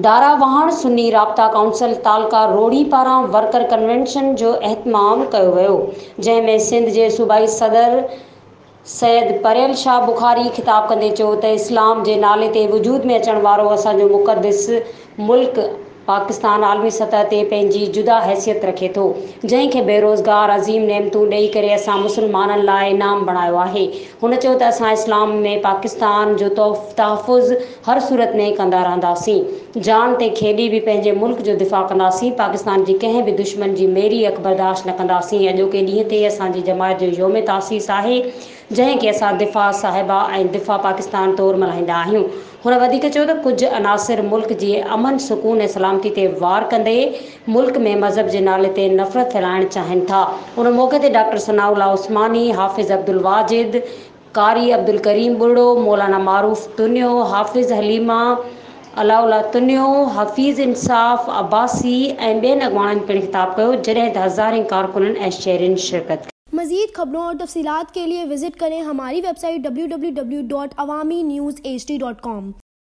दारावाھڻ सुन्नी राब्ता क़ौंसल तालका रोढ़ी पारां वर्कर क़न्वेंशन जो एहतमाम कयो वियो, जंहिं में सिंध जे सूबाई सदर सैयद परियल शाह बुखारी ख़िताब कंदे चयो त इस्लाम जे नाले ते वजूद में अचण वारो असांजो मुक़दस मुल्क पाकिस्तान आलमी सतह ते पंहिंजी जुदा हैसियत रखे थो, जंहिंखे बेरोज़गार अज़ीम नेमतूं ॾेई करे असां मुस्लमाननि लाइ इनाम बणायो आहे। हुन चयो त असां इस्लाम में पाकिस्तान जो तहफ़ुज़ हर सूरत में कंदा रहंदासीं, जान ते खेॾी बि पंहिंजे मुल्क जो दिफ़ा कंदासीं, पाकिस्तान जी कंहिं बि दुश्मन जी मेरी अख बर्दाश्त न कंदासीं। अॼोके ॾींहं ते असांजी जमायत जो योम तासीस आहे, जंहिंखे असां दिफ़ा साहिबा ऐं दिफ़ा पाकिस्तान तौरु मल्हाईंदा आहियूं। हुन वधीक चयो त कुझु अनासिर मुल्क जी अमन सुकून ऐं सलामती ते वार कंदे मुल्क में मज़हब जे नाले ते नफ़रत फैलाइण चाहिनि था। उन मौक़े ते डॉक्टर सनाउल्लाह उस्मानी, हाफ़िज़ अब्दुल वाजिद, कारी अब्दुल करीम बुर्ड़ो, मौलाना मारूफ तुन्यो, हाफ़िज़ हलीमा अलाउल्ला तुन्यो, हफ़ीज़ इंसाफ़ अब्बासी ऐं ॿियनि अॻवाननि पिणु ख़िताब कयो, जॾहिं त हज़ारें कारकुननि ऐं शहरियुनि शिरकत कई। मज़ीद खबरों और तफसीलात के लिए विजिट करें हमारी वेबसाइट www.awamiNewsHD.com।